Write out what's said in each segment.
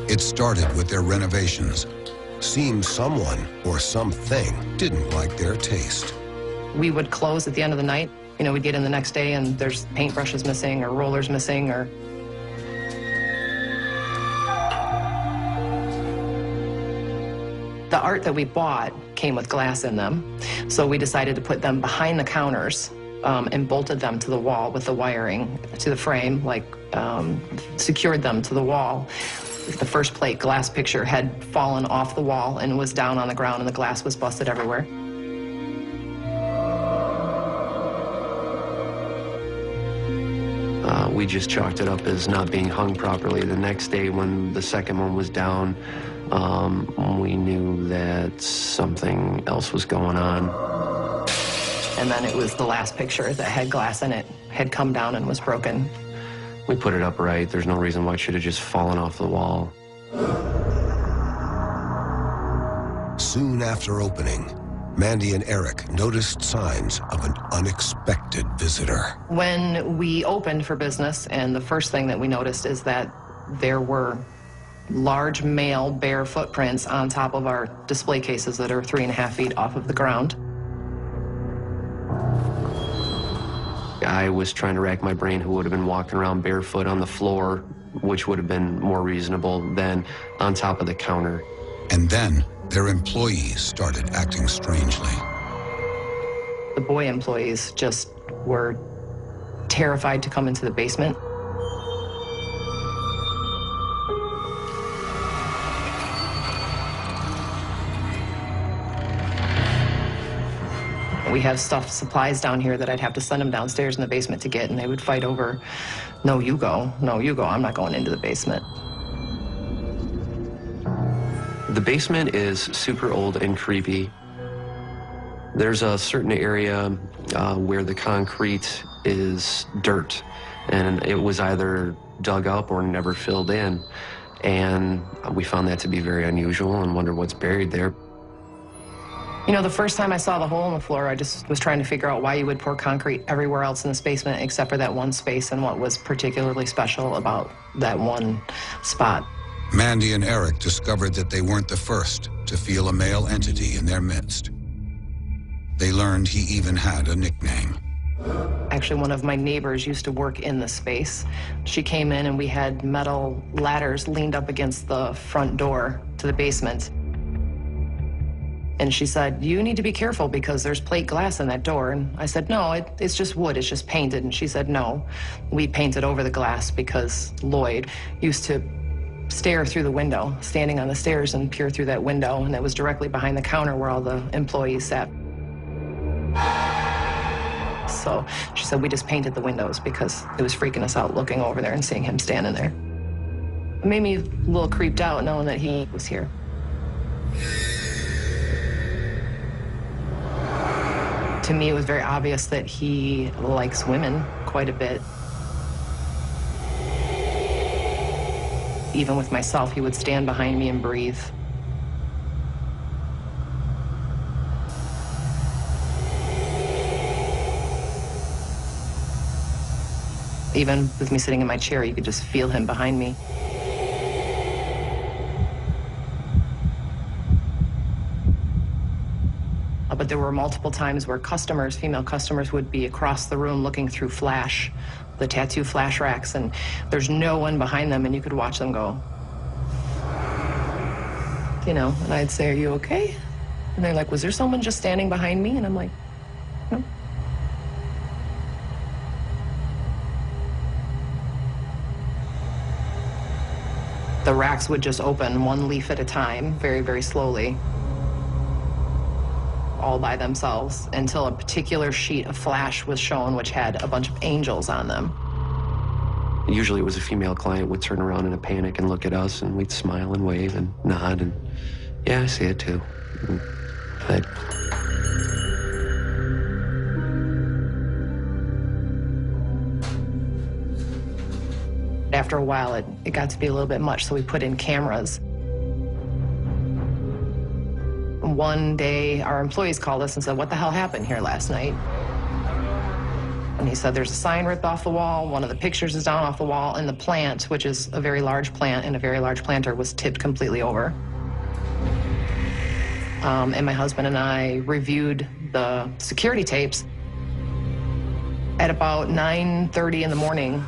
It started with their renovations. Seems someone or something didn't like their taste. We would close at the end of the night. You know, we'd get in the next day and there's paintbrushes missing or rollers missing or... The art that we bought came with glass in them, so we decided to put them behind the counters and bolted them to the wall with the wiring to the frame, like secured them to the wall. The first plate glass picture had fallen off the wall and was down on the ground and the glass was busted everywhere. We just chalked it up as not being hung properly. The next day when the second one was down, we knew that something else was going on. And then it was the last picture that had glass in it, had come down and was broken. We put it up right. There's no reason why it should have just fallen off the wall. Soon after opening, Mandy and Eric noticed signs of an unexpected visitor. When we opened for business, and the first thing that we noticed is that there were large male bare footprints on top of our display cases that are 3.5 feet off of the ground. I was trying to rack my brain who would have been walking around barefoot on the floor, which would have been more reasonable than on top of the counter. And then their employees started acting strangely. The boy employees just were terrified to come into the basement. We have supplies down here that I'd have to send them downstairs in the basement to get, and they would fight over, no, you go, no, you go, I'm not going into the basement. The basement is super old and creepy. There's a certain area where the concrete is dirt, and it was either dug up or never filled in. And we found that to be very unusual and wondered what's buried there. You know, the first time I saw the hole in the floor, I just was trying to figure out why you would pour concrete everywhere else in this basement except for that one space and what was particularly special about that one spot. Mandy and Eric discovered that they weren't the first to feel a male entity in their midst. They learned he even had a nickname. Actually, one of my neighbors used to work in the space. She came in and we had metal ladders leaned up against the front door to the basement. And she said, you need to be careful because there's plate glass in that door. And I said, no, it's just wood, it's just painted. And she said, no, we painted over the glass because Lloyd used to stare through the window, standing on the stairs and peer through that window. And it was directly behind the counter where all the employees sat. So she said, we just painted the windows because it was freaking us out looking over there and seeing him standing there. It made me a little creeped out knowing that he was here. To me, it was very obvious that he likes women quite a bit. Even with myself, he would stand behind me and breathe. Even with me sitting in my chair, you could just feel him behind me. But there were multiple times where customers, female customers, would be across the room looking through the tattoo flash racks, and there's no one behind them, and you could watch them go. You know, and I'd say, are you okay? And they're like, was there someone just standing behind me? And I'm like, no. The racks would just open one leaf at a time, very, very slowly, all by themselves, until a particular sheet of flash was shown which had a bunch of angels on them. Usually it was a female client would turn around in a panic and look at us, and we'd smile and wave and nod, and yeah, I see it too. But after a while, it got to be a little bit much, so we put in cameras. One day, our employees called us and said, what the hell happened here last night? And he said there's a sign ripped off the wall, one of the pictures is down off the wall, and the plant, which is a very large plant and a very large planter, was tipped completely over. And my husband and I reviewed the security tapes. At about 9:30 in the morning,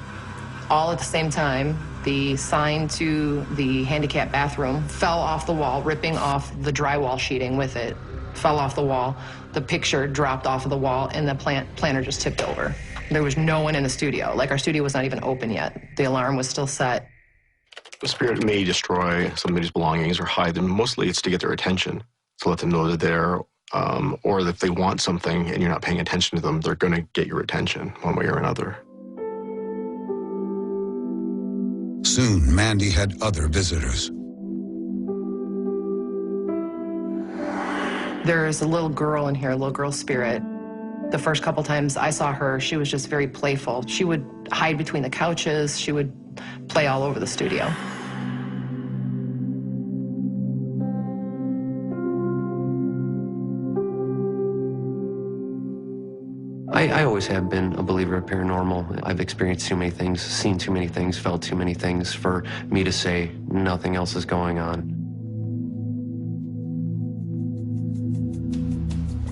all at the same time, the sign to the handicap bathroom fell off the wall, ripping off the drywall sheeting with it. Fell off the wall. The picture dropped off of the wall, and the planter just tipped over. There was no one in the studio. Like, our studio was not even open yet. The alarm was still set. The spirit may destroy somebody's belongings or hide them. Mostly it's to get their attention, to let them know they're there, or if they want something and you're not paying attention to them, they're going to get your attention one way or another. Soon, Mandy had other visitors. There is a little girl in here, a little girl spirit. The first couple times I saw her, she was just very playful. She would hide between the couches. She would play all over the studio. I always have been a believer of paranormal. I've experienced too many things, seen too many things, felt too many things for me to say nothing else is going on.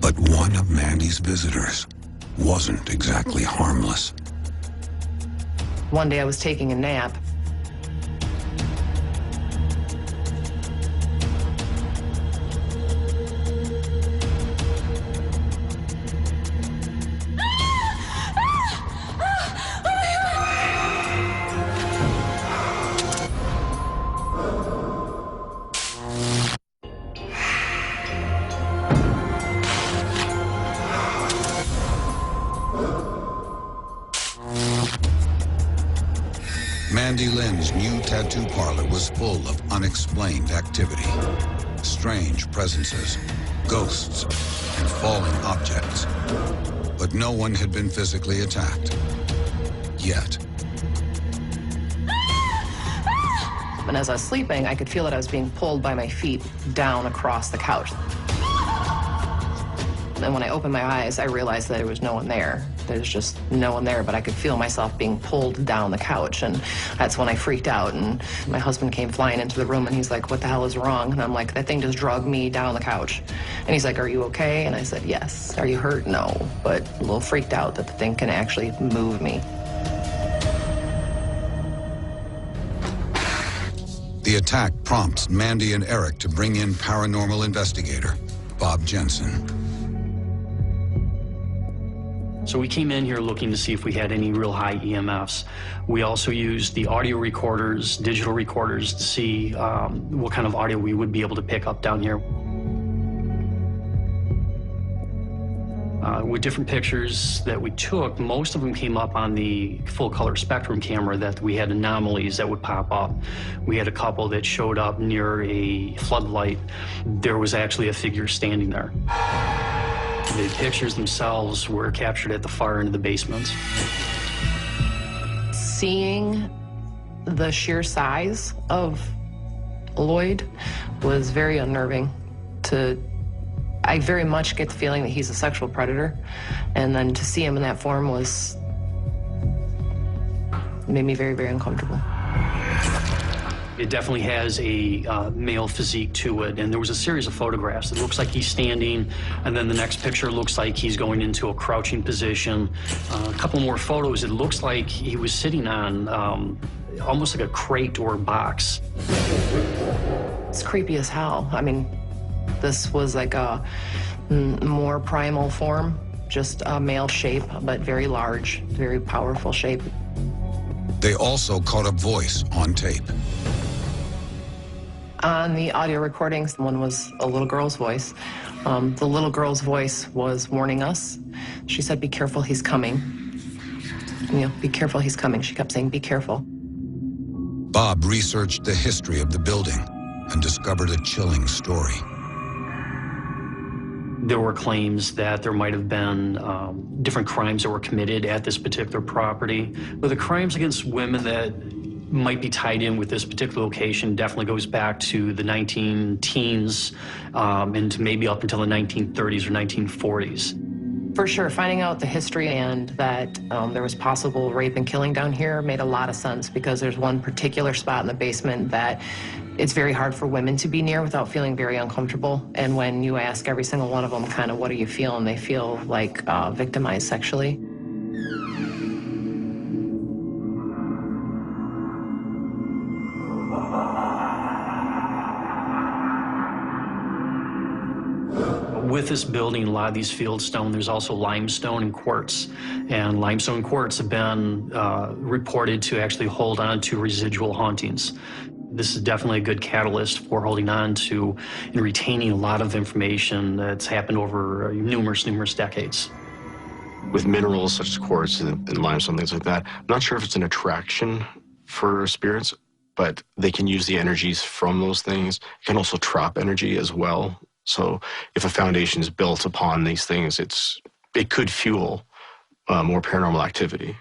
But one of Mandy's visitors wasn't exactly harmless. One day I was taking a nap. Mandy Lynn's new tattoo parlor was full of unexplained activity. Strange presences, ghosts, and falling objects. But no one had been physically attacked. Yet. And as I was sleeping, I could feel that I was being pulled by my feet down across the couch. And when I opened my eyes, I realized that there was no one there. There's just no one there, but I could feel myself being pulled down the couch. And that's when I freaked out. And my husband came flying into the room, and he's like, "What the hell is wrong?" And I'm like, "That thing just dragged me down the couch." And he's like, "Are you okay?" And I said, "Yes." "Are you hurt?" "No," but a little freaked out that the thing can actually move me. The attack prompts Mandy and Eric to bring in paranormal investigator Bob Jensen. So we came in here looking to see if we had any real high EMFs. We also used the audio recorders, digital recorders, to see what kind of audio we would be able to pick up down here. With different pictures that we took, most of them came up on the full color spectrum camera, that we had anomalies that would pop up. We had a couple that showed up near a floodlight. There was actually a figure standing there. The pictures themselves were captured at the far end of the basement. Seeing the sheer size of Lloyd was very unnerving. I very much get the feeling that he's a sexual predator, and then to see him in that form made me very, very uncomfortable. It definitely has a male physique to it, and there was a series of photographs. It looks like he's standing, and then the next picture looks like he's going into a crouching position. A couple more photos, it looks like he was sitting on almost like a crate or a box. It's creepy as hell. I mean, this was like a more primal form, just a male shape, but very large, very powerful shape. They also caught a voice on tape. On the audio recordings, one was a little girl's voice. The little girl's voice was warning us. She said, "Be careful, he's coming." Be careful, he's coming. She kept saying, "Be careful." Bob researched the history of the building and discovered a chilling story. There were claims that there might have been different crimes that were committed at this particular property. But the crimes against women that might be tied in with this particular location definitely goes back to the 19-teens and to maybe up until the 1930s or 1940s. For sure, finding out the history and that there was possible rape and killing down here made a lot of sense, because there's one particular spot in the basement that it's very hard for women to be near without feeling very uncomfortable. And when you ask every single one of them kind of what do you feel, and they feel like victimized sexually. With this building, a lot of these fieldstone, there's also limestone and quartz. And limestone and quartz have been reported to actually hold on to residual hauntings. This is definitely a good catalyst for holding on to and retaining a lot of information that's happened over numerous decades. With minerals such as quartz and limestone, things like that, I'm not sure if it's an attraction for spirits, but they can use the energies from those things. It can also trap energy as well. So if a foundation is built upon these things, it could fuel more paranormal activity.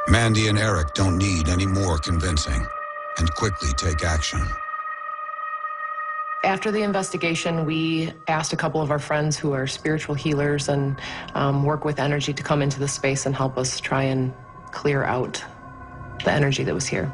Mandy and Eric don't need any more convincing and quickly take action. After the investigation, we asked a couple of our friends who are spiritual healers and work with energy to come into the space and help us try and clear out the energy that was here.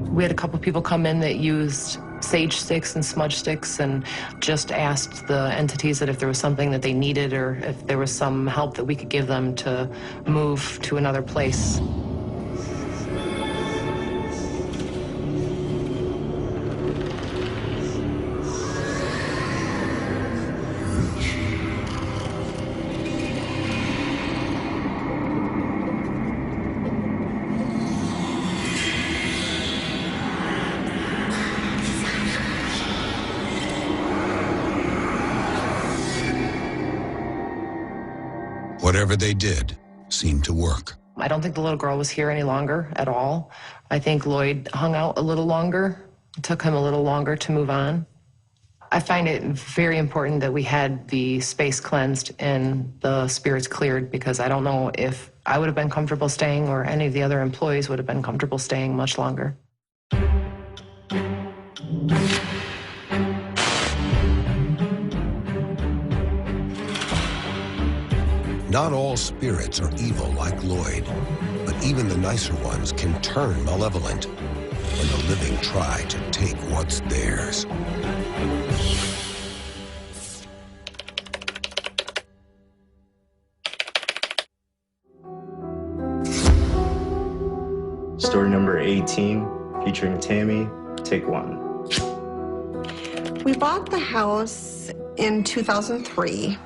We had a couple people come in that used sage sticks and smudge sticks and just asked the entities that if there was something that they needed or if there was some help that we could give them to move to another place. Whatever they did seemed to work. I don't think the little girl was here any longer at all. I think Lloyd hung out a little longer. It took him a little longer to move on. I find it very important that we had the space cleansed and the spirits cleared, because I don't know if I would have been comfortable staying or any of the other employees would have been comfortable staying much longer. Not all spirits are evil like Lloyd, but even the nicer ones can turn malevolent when the living try to take what's theirs. Story number 18, featuring Tammy, take 1. We bought the house in 2003.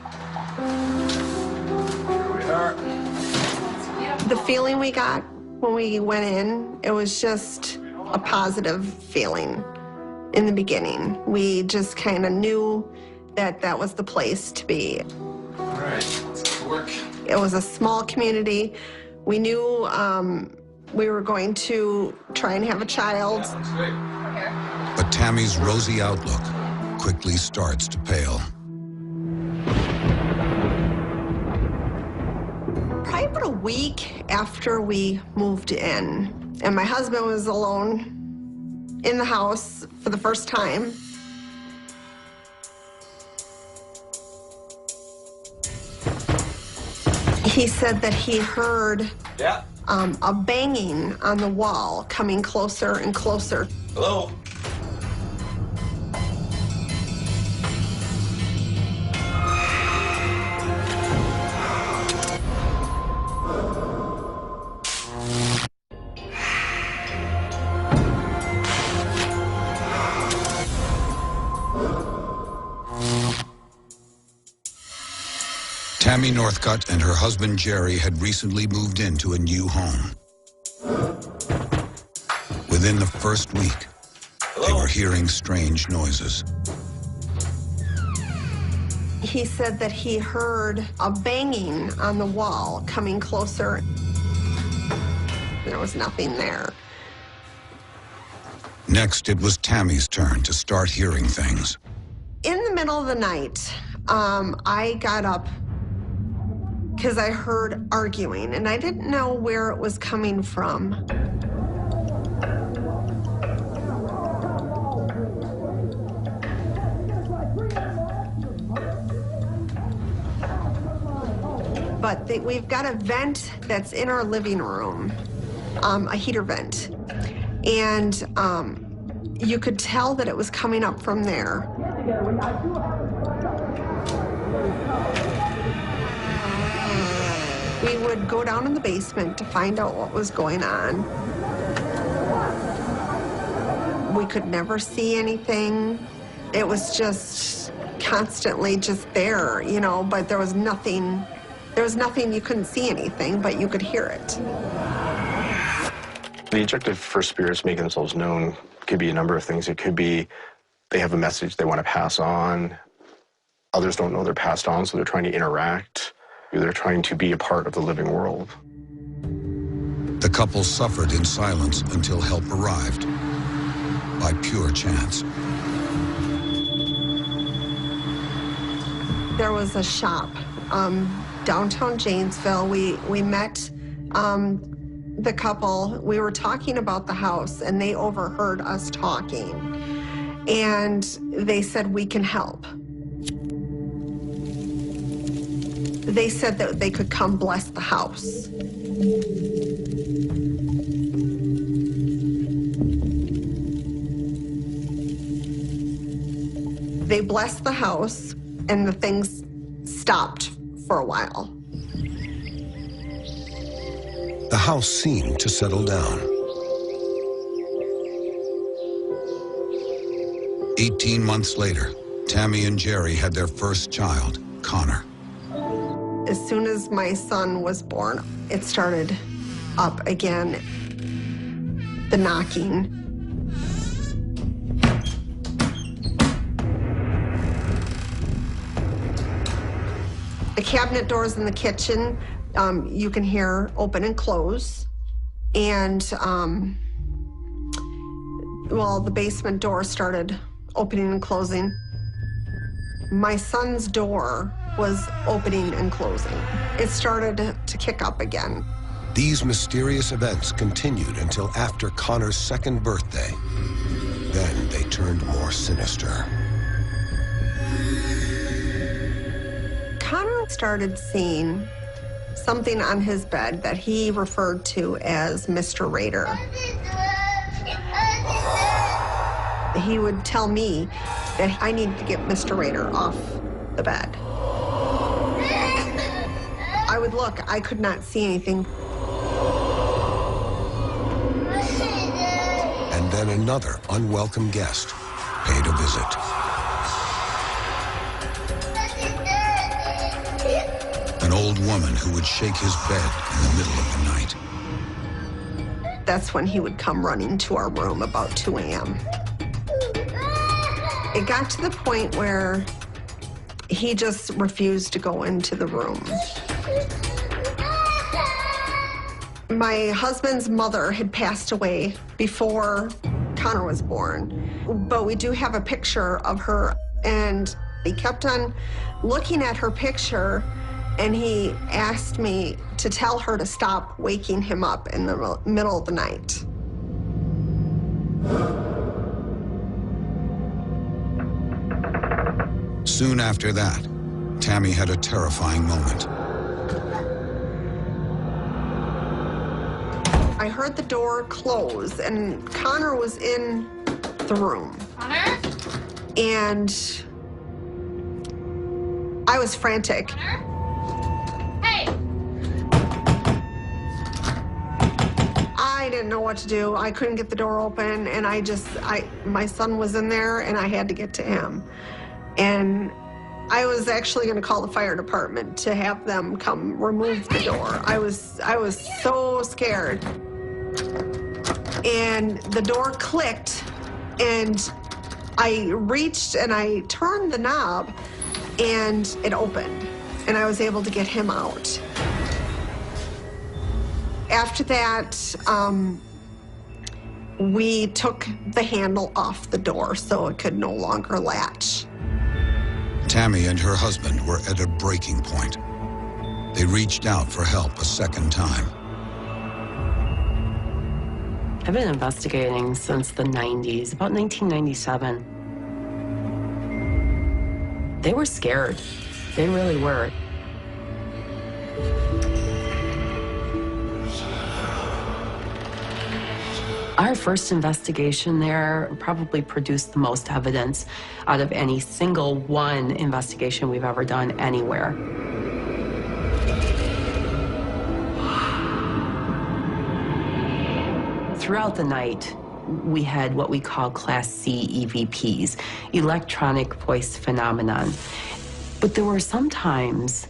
The feeling we got when we went in, it was just a positive feeling in the beginning. We just kind of knew that that was the place to be. All right, let's get to work. It was a small community. We knew we were going to try and have a child. Yeah, looks great. But Tammy's rosy outlook quickly starts to pale. Probably about a week after we moved in, and my husband was alone in the house for the first time. He said that he heard a banging on the wall coming closer and closer. Hello? Tammy Northcutt and her husband Jerry had recently moved into a new home. Within the first week, they were hearing strange noises. He said that he heard a banging on the wall coming closer. There was nothing there. Next, it was Tammy's turn to start hearing things. In the middle of the night, I got up because I heard arguing, and I didn't know where it was coming from. But we've got a vent that's in our living room, a heater vent. And you could tell that it was coming up from there. We would go down in the basement to find out what was going on. We could never see anything. It was just constantly just there, you know, but there was nothing, you couldn't see anything, but you could hear it. The objective for spirits making themselves known could be a number of things. It could be they have a message they want to pass on. Others don't know they're passed on, so they're trying to interact. They're trying to be a part of the living world. The couple suffered in silence until help arrived, by pure chance. There was a shop, downtown Janesville. We met the couple. We were talking about the house, and they overheard us talking. And they said, we can help. They said that they could come bless the house. They blessed the house, and the things stopped for a while. The house seemed to settle down. 18 months later, Tammy and Jerry had their first child, Connor. As soon as my son was born, it started up again, the knocking. The cabinet doors in the kitchen, you can hear open and close. And, well, the basement door started opening and closing. My son's door was opening and closing. It started to kick up again. These mysterious events continued until after Connor's second birthday. Then they turned more sinister. Connor started seeing something on his bed that he referred to as Mr. Raider. He would tell me that I needed to get Mr. Raider off the bed. I would look, I could not see anything. And then another unwelcome guest paid a visit. An old woman who would shake his bed in the middle of the night. That's when he would come running to our room about 2 a.m. It got to the point where he just refused to go into the room. My husband's mother had passed away before Connor was born, but we do have a picture of her, and he kept on looking at her picture, and he asked me to tell her to stop waking him up in the middle of the night. Soon after that, Tammy had a terrifying moment. I heard the door close, and Connor was in the room. Connor? And I was frantic. Connor? Hey! I didn't know what to do. I couldn't get the door open, and my son was in there, and I had to get to him. And I was actually going to call the fire department to have them come remove the door. I was so scared. And the door clicked, and I reached and I turned the knob, and it opened, and I was able to get him out. After that, we took the handle off the door so it could no longer latch. Tammy and her husband were at a breaking point. They reached out for help a second time. I've been investigating since the 90s, about 1997. They were scared. They really were. Our first investigation there probably produced the most evidence out of any single one investigation we've ever done anywhere. Throughout the night, we had what we call Class C EVPs, electronic voice phenomenon. But there were some times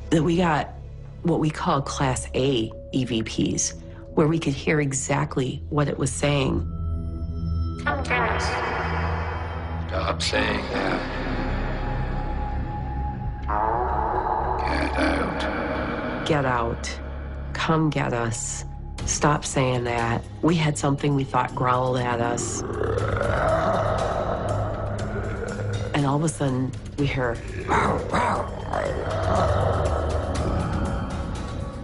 that we got what we call Class A EVPs, where we could hear exactly what it was saying. Come get us. Stop saying that. Get out. Get out. Come get us. Stop saying that. We had something we thought growled at us. And all of a sudden, we hear, "Row, row."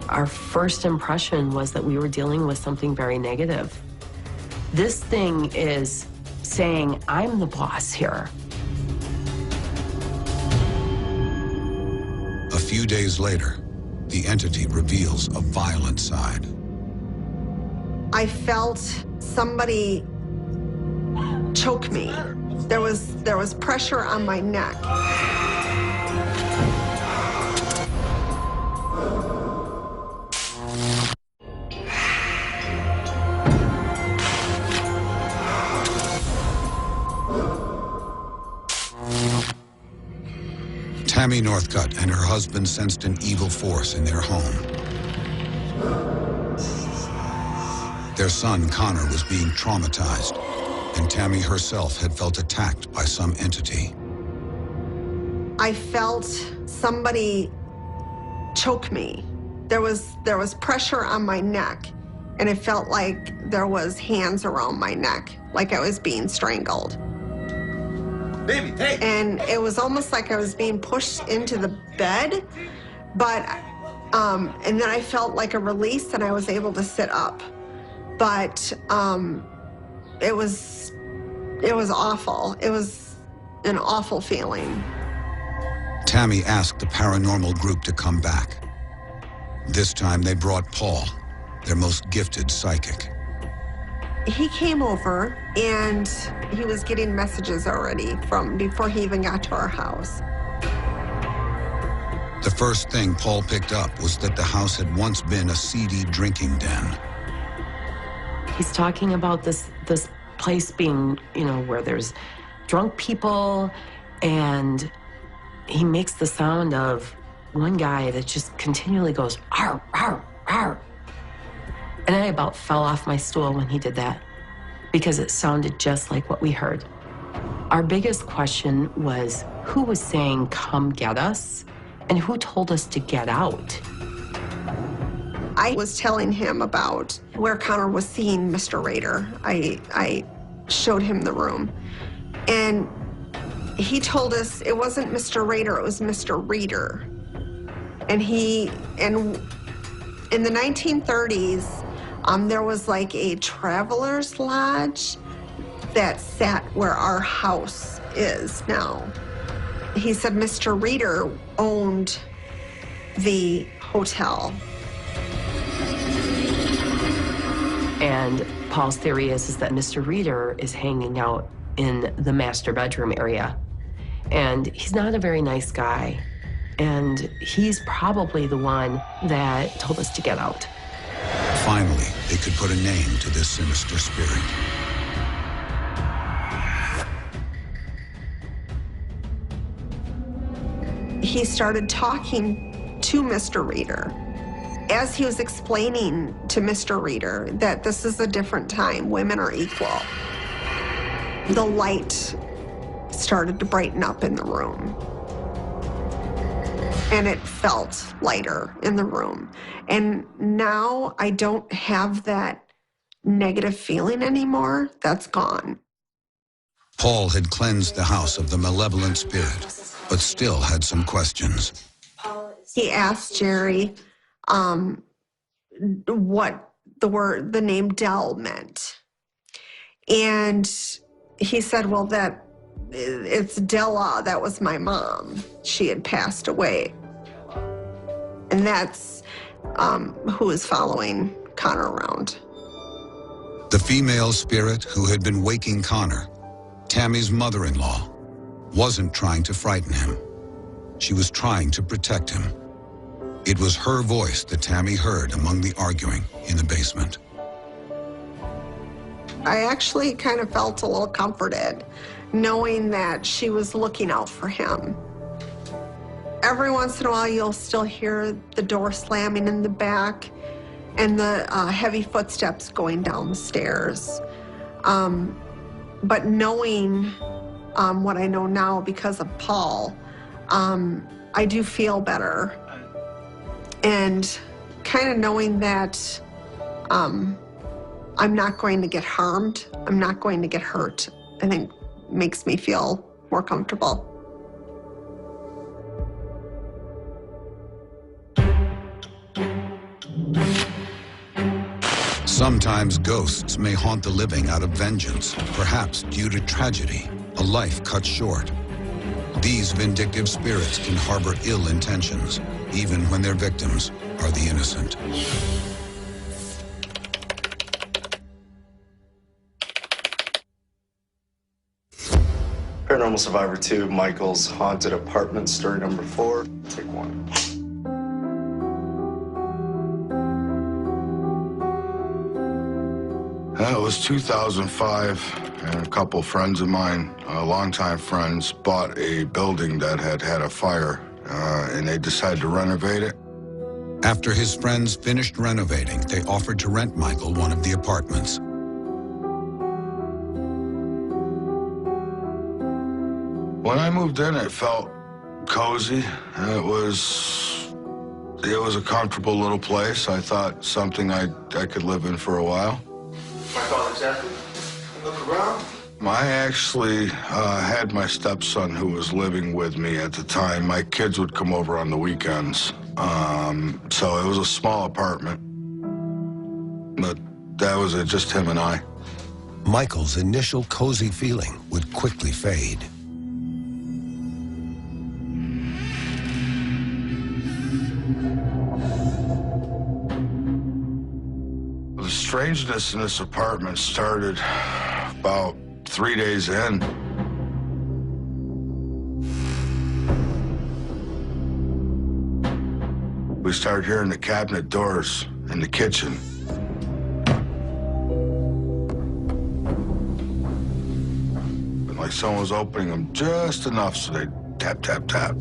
Our first impression was that we were dealing with something very negative. This thing is saying, I'm the boss here. A few days later, the entity reveals a violent side. I felt somebody choke me. There was pressure on my neck. Tammy Northcutt and her husband sensed an evil force in their home. Their son, Connor, was being traumatized, and Tammy herself had felt attacked by some entity. I felt somebody choke me. There was pressure on my neck, and it felt like there was hands around my neck, like I was being strangled. Baby, hey! And it was almost like I was being pushed into the bed, but, and then I felt like a release and I was able to sit up. But it was awful. It was an awful feeling. Tammy asked the paranormal group to come back. This time they brought Paul, their most gifted psychic. He came over and he was getting messages already from before he even got to our house. The first thing Paul picked up was that the house had once been a seedy drinking den. He's talking about this place being, where there's drunk people, and he makes the sound of one guy that just continually goes, "Arr, arr, arr." And I about fell off my stool when he did that, because it sounded just like what we heard. Our biggest question was, who was saying, "Come get us," and who told us to get out? I was telling him about where Connor was seeing Mr. Rader. I showed him the room. And he told us it wasn't Mr. Rader, it was Mr. Reader. And in the 1930s, there was like a traveler's lodge that sat where our house is now. He said Mr. Reader owned the hotel. And Paul's theory is that Mr. Reader is hanging out in the master bedroom area. And he's not a very nice guy. And he's probably the one that told us to get out. Finally, they could put a name to this sinister spirit. He started talking to Mr. Reader. As he was explaining to Mr. Reader that this is a different time, women are equal, the light started to brighten up in the room. And it felt lighter in the room. And now I don't have that negative feeling anymore. That's gone. Paul had cleansed the house of the malevolent spirit, but still had some questions. He asked Jerry what the name Dell meant. And he said, well, it's Della, that was my mom. She had passed away. And And that's who is following Connor around. The female spirit who had been waking Connor, Tammy's mother-in-law, wasn't trying to frighten him. She was trying to protect him. It was her voice that Tammy heard among the arguing in the basement. I actually kind of felt a little comforted, knowing that she was looking out for him. Every once in a while, you'll still hear the door slamming in the back and the heavy footsteps going down the stairs. But knowing what I know now because of Paul, I do feel better. And kind of knowing that I'm not going to get harmed, I'm not going to get hurt, I think makes me feel more comfortable. Sometimes ghosts may haunt the living out of vengeance, perhaps due to tragedy, a life cut short. These vindictive spirits can harbor ill intentions, even when their victims are the innocent. Paranormal Survivor 2, Michael's Haunted Apartment, story number 4, take 1. It was 2005, and a couple friends of mine, longtime friends, bought a building that had had a fire, and they decided to renovate it. After his friends finished renovating, they offered to rent Michael one of the apartments. When I moved in, it felt cozy. It was a comfortable little place. I thought something I could live in for a while. My father's happy. Look around. I actually had my stepson who was living with me at the time. My kids would come over on the weekends. So it was a small apartment, but that was it, just him and I. Michael's initial cozy feeling would quickly fade. The strangeness in this apartment started about 3 days in. We started hearing the cabinet doors in the kitchen. And like someone was opening them just enough so they'd tap, tap, tap.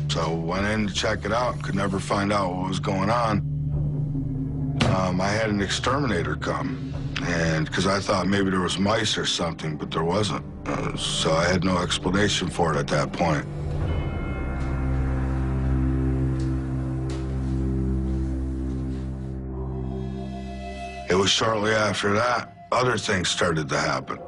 So went in to check it out, could never find out what was going on. I had an exterminator come, and because I thought maybe there was mice or something, but there wasn't. So I had no explanation for it at that point. It was shortly after that, other things started to happen.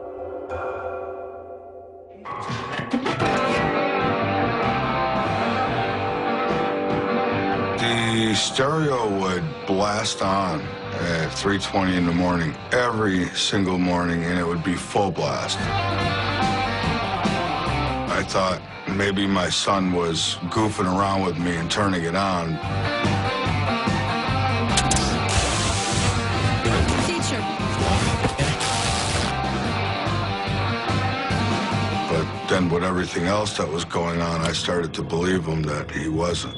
The stereo would blast on at 3:20 in the morning, every single morning, and it would be full blast. I thought maybe my son was goofing around with me and turning it on. Teacher. But then with everything else that was going on, I started to believe him that he wasn't.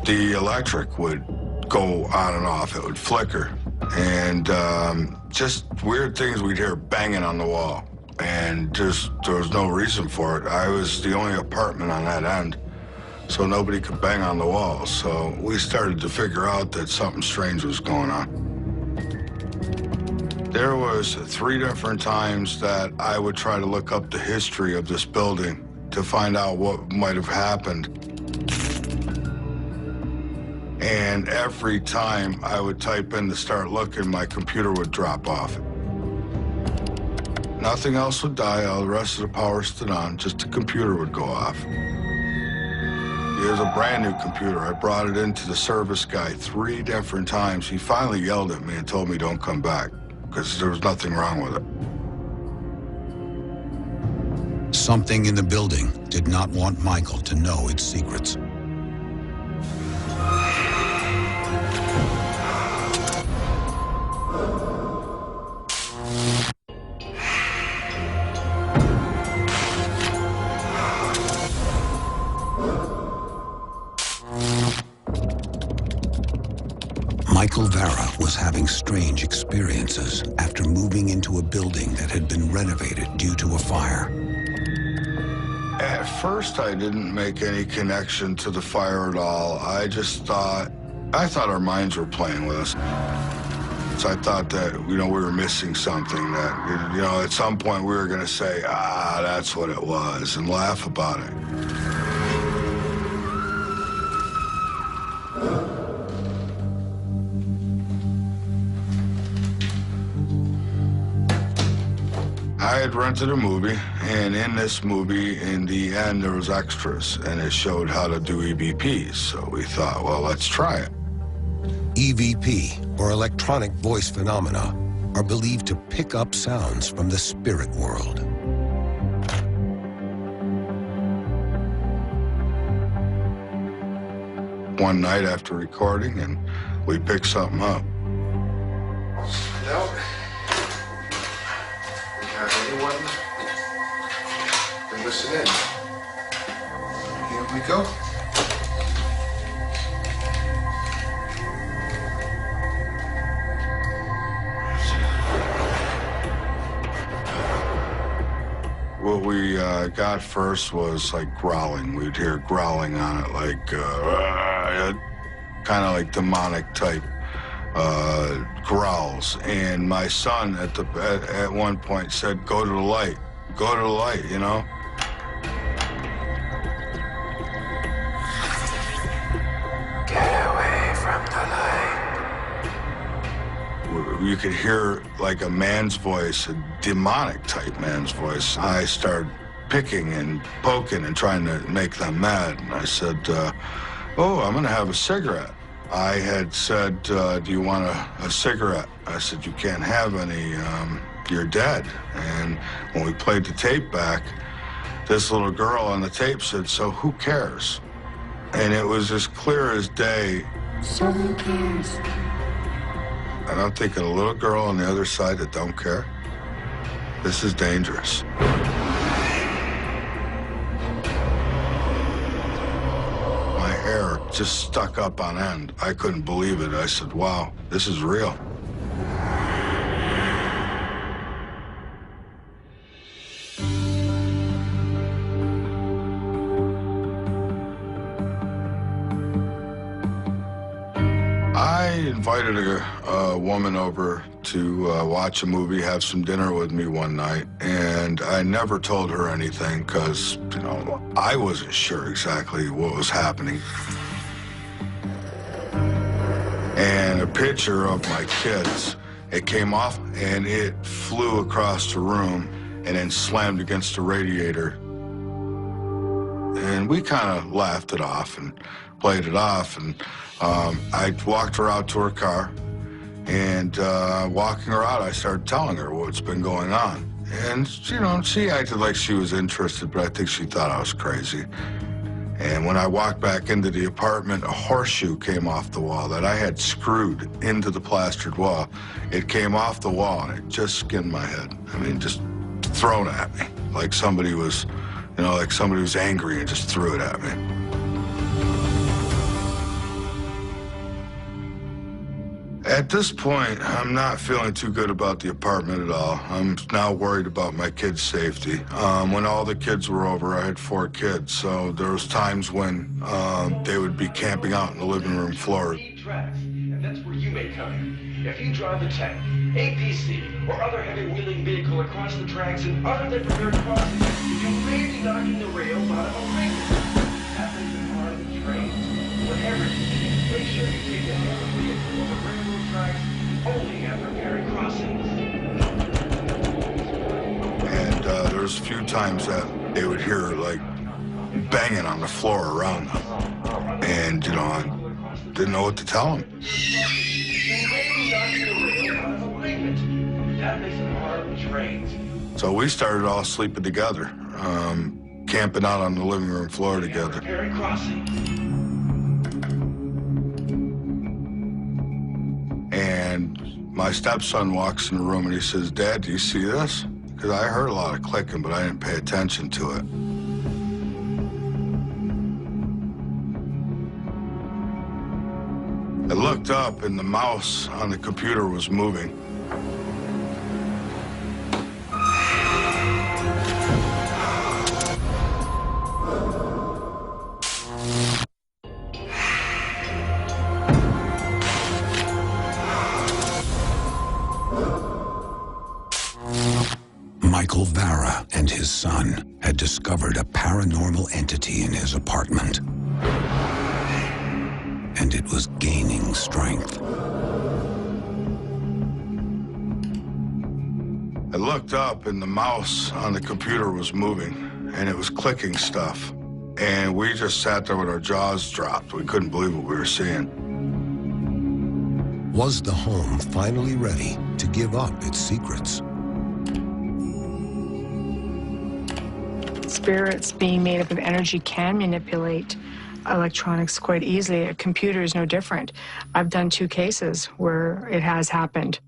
The electric would go on and off. It would flicker. And just weird things we'd hear banging on the wall. And just there was no reason for it. I was the only apartment on that end, so nobody could bang on the walls. So we started to figure out that something strange was going on. There was 3 different times that I would try to look up the history of this building to find out what might have happened. And And every time I would type in to start looking, my computer would drop off. Nothing else would die, all the rest of the power stood on, just the computer would go off. It was a brand new computer. I brought it into the service guy 3 different times. He finally yelled at me and told me don't come back, because there was nothing wrong with it. Something in the building did not want Michael to know its secrets. Michael Vara was having strange experiences after moving into a building that had been renovated due to a fire. At first, I didn't make any connection to the fire at all. I thought our minds were playing with us. So I thought that, we were missing something, that, at some point we were going to say, that's what it was, and laugh about it. I had rented a movie, and in this movie, in the end, there was extras, and it showed how to do EVPs. So we thought, well, let's try it. EVP, or electronic voice phenomena, are believed to pick up sounds from the spirit world. One night after recording, and we picked something up. Nope. Have anyone been listening? Here we go. What we got first was like growling. We'd hear growling on it, like kind of like demonic type growls. And my son at one point said, "Go to the light, go to the light," Get away from the light. You could hear like a man's voice, a demonic type man's voice. I started picking and poking and trying to make them mad. And I said, "Oh, I'm gonna have a cigarette." I had said, "Do you want a cigarette?" I said, "You can't have any, you're dead." And when we played the tape back, this little girl on the tape said, "So who cares?" And it was as clear as day. So who cares? And I'm thinking, a little girl on the other side that don't care? This is dangerous. My hair just stuck up on end. I couldn't believe it. I said, wow, this is real. I invited a woman over to watch a movie, have some dinner with me one night, and I never told her anything because, I wasn't sure exactly what was happening. And a picture of my kids, it came off and it flew across the room and then slammed against the radiator. And we kind of laughed it off and played it off, and I walked her out to her car, and walking her out, I started telling her what's been going on. And, she acted like she was interested, but I think she thought I was crazy. And when I walked back into the apartment, a horseshoe came off the wall that I had screwed into the plastered wall. It came off the wall, and it just skinned my head. I mean, just thrown at me, like somebody was, like somebody was angry and just threw it at me. At this point, I'm not feeling too good about the apartment at all. I'm now worried about my kids' safety. When all the kids were over, I had 4 kids, so there was times when they would be camping out in the living room floor. And that's where you may come in. If you drive a tank, APC, or other heavy-wheeling vehicle across the tracks and other than prepared crossings, you may be knocking the rails out of a ring. Happens in part of the trains. Whatever you do, station between the heavy vehicles and railroad tracks only at repairing crossings. And there's a few times that they would hear like banging on the floor around them. And, you know, I didn't know what to tell them. That makes it hard with trains. So we started all sleeping together, camping out on the living room floor together. Repairing crossings. And my stepson walks in the room and he says, "Dad, do you see this?" Because I heard a lot of clicking, but I didn't pay attention to it. I looked up and the mouse on the computer was moving. Michael Vara and his son had discovered a paranormal entity in his apartment. And it was gaining strength. I looked up and the mouse on the computer was moving and it was clicking stuff. And we just sat there with our jaws dropped. We couldn't believe what we were seeing. Was the home finally ready to give up its secrets? Spirits being made up of energy can manipulate electronics quite easily. A computer is no different. I've done 2 cases where it has happened.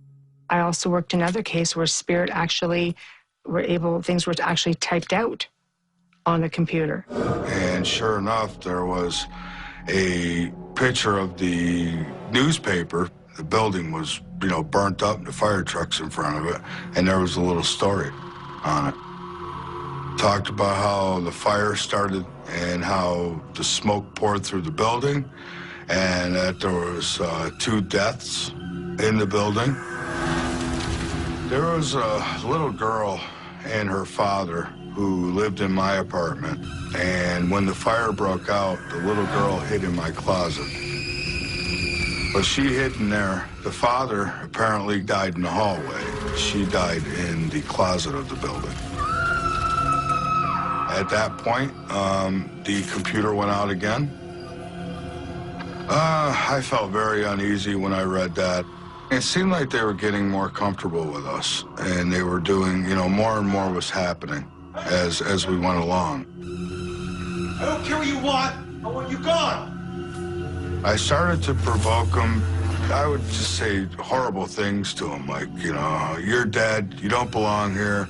I also worked in another case where things were actually typed out on the computer. And sure enough, there was a picture of the newspaper. The building was, you know, burnt up, and the fire trucks in front of it, and there was a little story on it. Talked about how the fire started and how the smoke poured through the building, and that there was 2 deaths in the building. There was a little girl and her father who lived in my apartment, and when the fire broke out, the little girl hid in my closet. But she hid in there. The father apparently died in the hallway. She died in the closet of the building. At that point, the computer went out again. I felt very uneasy when I read that. It seemed like they were getting more comfortable with us, and they were doing, you know, more and more was happening as we went along. I don't care what you want. I want you gone. I started to provoke them. I would just say horrible things to them, like, you know, "You're dead. You don't belong here.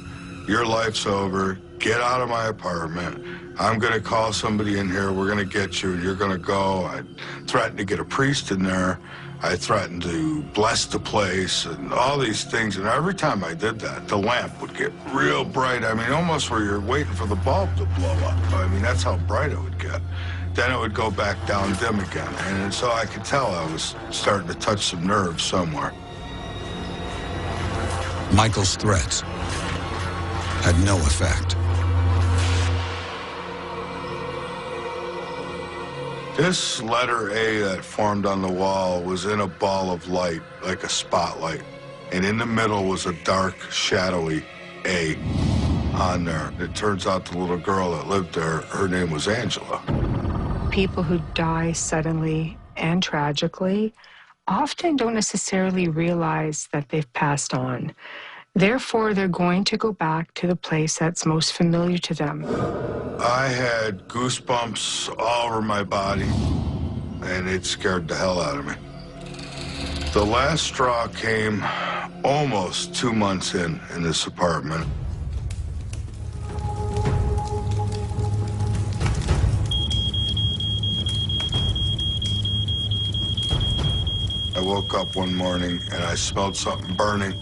Your life's over. Get out of my apartment. I'm going to call somebody in here. We're going to get you, and you're going to go." I threatened to get a priest in there. I threatened to bless the place and all these things. And every time I did that, the lamp would get real bright. I mean, almost where you're waiting for the bulb to blow up. I mean, that's how bright it would get. Then it would go back down dim again. And so I could tell I was starting to touch some nerves somewhere. Michael's threats had no effect. This letter A that formed on the wall was in a ball of light, like a spotlight. And in the middle was a dark, shadowy A on there. It turns out the little girl that lived there, her name was Angela. People who die suddenly and tragically often don't necessarily realize that they've passed on. Therefore, they're going to go back to the place that's most familiar to them. I had goosebumps all over my body, and it scared the hell out of me. The last straw came almost 2 months in this apartment. I woke up one morning and I smelled something burning.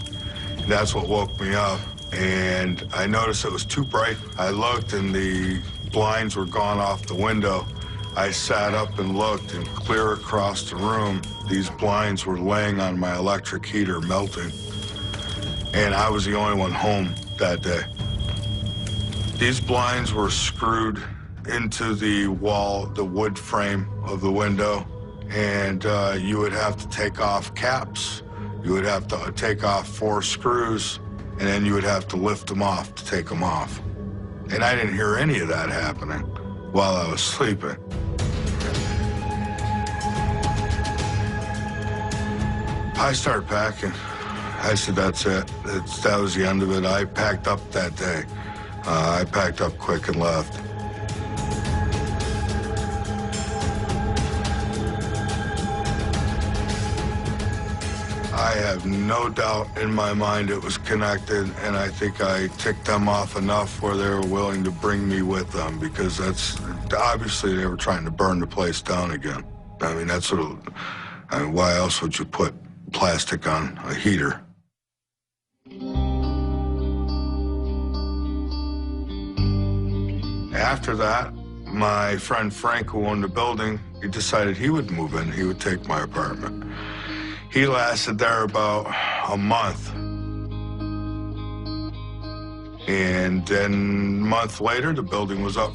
That's what woke me up, and I noticed it was too bright. I looked and the blinds were gone off the window. I sat up and looked, and clear across the room, these blinds were laying on my electric heater melting. And I was the only one home that day. These blinds were screwed into the wall, the wood frame of the window, and you would have to take off caps. You would have to take off 4 screws, and then you would have to lift them off to take them off. And I didn't hear any of that happening while I was sleeping. I started packing. I said, that's it. That was the end of it. I packed up that day. I packed up quick and left. I have no doubt in my mind it was connected, and I think I ticked them off enough where they were willing to bring me with them, because that's obviously they were trying to burn the place down again. I mean, that's sort of, I mean, why else would you put plastic on a heater? After that, my friend Frank, who owned the building, he decided he would move in. He would take my apartment. He lasted there about a month. And then a month later, the building was up